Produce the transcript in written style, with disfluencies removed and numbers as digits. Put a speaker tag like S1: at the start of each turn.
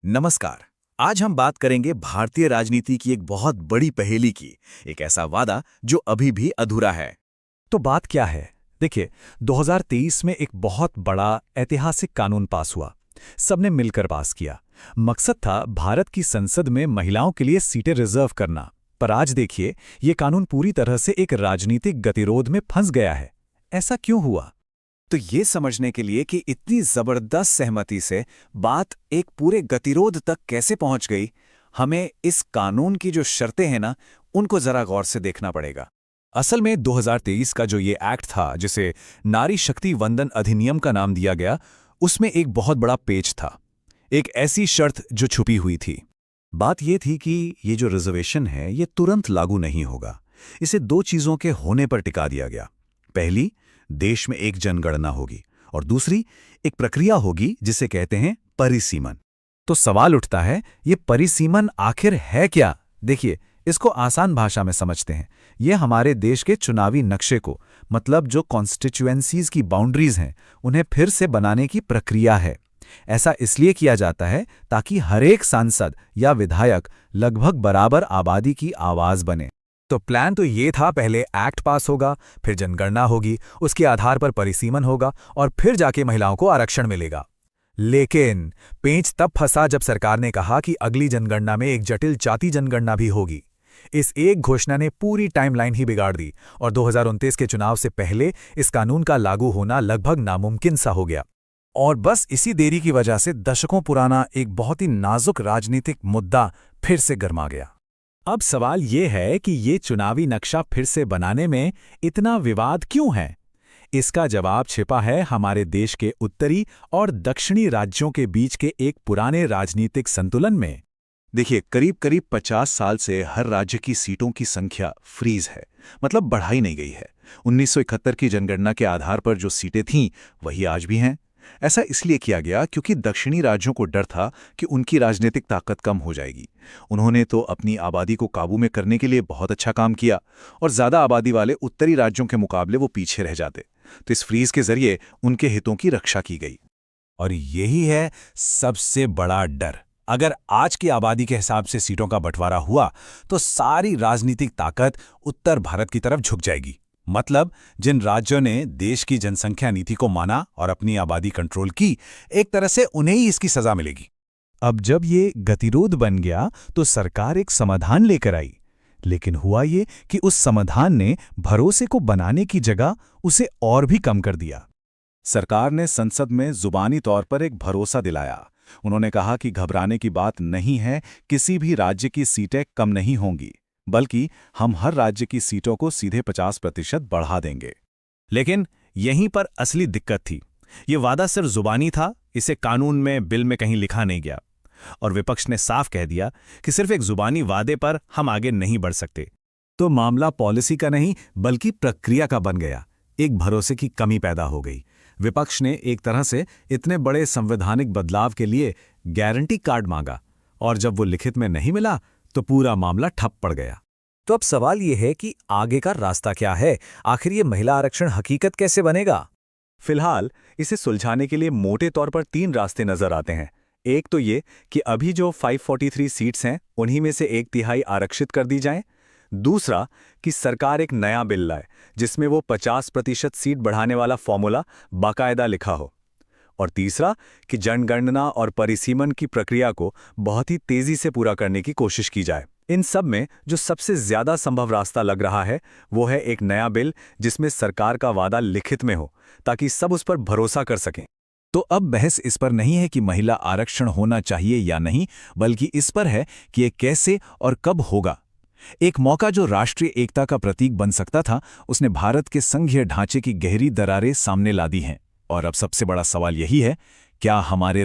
S1: नमस्कार। आज हम बात करेंगे भारतीय राजनीति की एक बहुत बड़ी पहेली की, एक ऐसा वादा जो अभी भी अधूरा है।
S2: तो बात क्या है? देखिए, 2023 में एक बहुत बड़ा ऐतिहासिक कानून पास हुआ। सबने मिलकर पास किया। मकसद था भारत की संसद में महिलाओं के लिए सीटें रिजर्व करना। पर आज देखिए, ये कानून पूरी तरह से एक राजनीतिक गतिरोध में फंस गया है। ऐसा क्यों हुआ?
S1: तो ये समझने के लिए कि इतनी जबरदस्त सहमति से बात एक पूरे गतिरोध तक कैसे पहुंच गई, हमें इस कानून की जो शर्तें हैं ना, उनको जरा गौर से देखना पड़ेगा।
S2: असल में 2023 का जो ये एक्ट था, जिसे नारी शक्ति वंदन अधिनियम का नाम दिया गया, उसमें एक बहुत बड़ा पेच था। एक ऐसी शर्त जो छुपी हुई थी। बात ये थी कि ये जो रिजर्वेशन है, ये तुरंत लागू नहीं होगा। इसे दो चीज़ों के होने पर टिका दिया गया। पहली, देश में एक जनगणना होगी, और दूसरी, एक प्रक्रिया होगी जिसे कहते हैं परिसीमन। तो सवाल उठता है, ये परिसीमन आखिर है क्या? देखिए, इसको आसान भाषा में समझते हैं। ये हमारे देश के चुनावी नक्शे को, मतलब जो कॉन्स्टिट्यूएंसीज की बाउंड्रीज हैं, उन्हें फिर से बनाने की प्रक्रिया है। ऐसा इसलिए किया जाता है ताकि हर एक सांसद या विधायक लगभग बराबर आबादी की आवाज बने। तो प्लान तो ये था, पहले एक्ट पास होगा, फिर जनगणना होगी, उसके आधार पर परिसीमन होगा, और फिर जाके महिलाओं को आरक्षण मिलेगा। लेकिन पेंच तब फंसा जब सरकार ने कहा कि अगली जनगणना में एक जटिल जाति जनगणना भी होगी। इस एक घोषणा ने पूरी टाइमलाइन ही बिगाड़ दी, और 2029 के चुनाव से पहले इस कानून का लागू होना लगभग नामुमकिन सा हो गया। और बस इसी देरी की वजह से दशकों पुराना एक बहुत ही नाजुक राजनीतिक मुद्दा फिर से गर्मा गया। अब सवाल ये है कि ये चुनावी नक्शा फिर से बनाने में इतना विवाद क्यों है? इसका जवाब छिपा है हमारे देश के उत्तरी और दक्षिणी राज्यों के बीच के एक पुराने राजनीतिक संतुलन में।
S1: देखिए, करीब करीब 50 साल से हर राज्य की सीटों की संख्या फ्रीज है, मतलब बढ़ाई नहीं गई है। 1971 की जनगणना के आधार पर जो सीटें थीं, वही आज भी हैं। ऐसा इसलिए किया गया क्योंकि दक्षिणी राज्यों को डर था कि उनकी राजनीतिक ताकत कम हो जाएगी। उन्होंने तो अपनी आबादी को काबू में करने के लिए बहुत अच्छा काम किया, और ज्यादा आबादी वाले उत्तरी राज्यों के मुकाबले वो पीछे रह जाते। तो इस फ्रीज के जरिए उनके हितों की रक्षा की गई।
S2: और यही है सबसे बड़ा डर। अगर आज की आबादी के हिसाब से सीटों का बंटवारा हुआ, तो सारी राजनीतिक ताकत उत्तर भारत की तरफ झुक जाएगी। मतलब, जिन राज्यों ने देश की जनसंख्या नीति को माना और अपनी आबादी कंट्रोल की, एक तरह से उन्हें ही इसकी सजा मिलेगी। अब जब ये गतिरोध बन गया, तो सरकार एक समाधान लेकर आई। लेकिन हुआ ये कि उस समाधान ने भरोसे को बनाने की जगह उसे और भी कम कर दिया।
S1: सरकार ने संसद में जुबानी तौर पर एक भरोसा दिलाया। उन्होंने कहा कि घबराने की बात नहीं है, किसी भी राज्य की सीटें कम नहीं होंगी, बल्कि हम हर राज्य की सीटों को सीधे 50% बढ़ा देंगे।
S2: लेकिन यहीं पर असली दिक्कत थी। ये वादा सिर्फ जुबानी था, इसे कानून में, बिल में कहीं लिखा नहीं गया। और विपक्ष ने साफ कह दिया कि सिर्फ एक जुबानी वादे पर हम आगे नहीं बढ़ सकते। तो मामला पॉलिसी का नहीं, बल्कि प्रक्रिया का बन गया। एक भरोसे की कमी पैदा हो गई। विपक्ष ने एक तरह से इतने बड़े संवैधानिक बदलाव के लिए गारंटी कार्ड मांगा, और जब वो लिखित में नहीं मिला, तो पूरा मामला ठप पड़ गया। तो अब सवाल ये है कि आगे का रास्ता क्या है? आखिर ये महिला आरक्षण हकीकत कैसे बनेगा?
S1: फिलहाल इसे सुलझाने के लिए मोटे तौर पर 3 रास्ते नजर आते हैं। एक तो ये कि अभी जो 543 सीट्स हैं, उन्हीं में से 1/3 आरक्षित कर दी जाएं। दूसरा, कि सरकार एक नया बिल लाए जिसमें वो 50% सीट बढ़ाने वाला फॉर्मूला बाकायदा लिखा हो। और तीसरा, कि जनगणना और परिसीमन की प्रक्रिया को बहुत ही तेजी से पूरा करने की कोशिश की जाए। इन सब में जो सबसे ज्यादा संभव रास्ता लग रहा है, वो है एक नया बिल जिसमें सरकार का वादा लिखित में हो, ताकि सब उस पर भरोसा कर सकें।
S2: तो अब बहस इस पर नहीं है कि महिला आरक्षण होना चाहिए या नहीं, बल्कि इस पर है कि ये कैसे और कब होगा। एक मौका जो राष्ट्रीय एकता का प्रतीक बन सकता था, उसने भारत के संघीय ढांचे की गहरी दरारें सामने ला दी हैं। और अब सबसे बड़ा सवाल यही है, क्या हमारे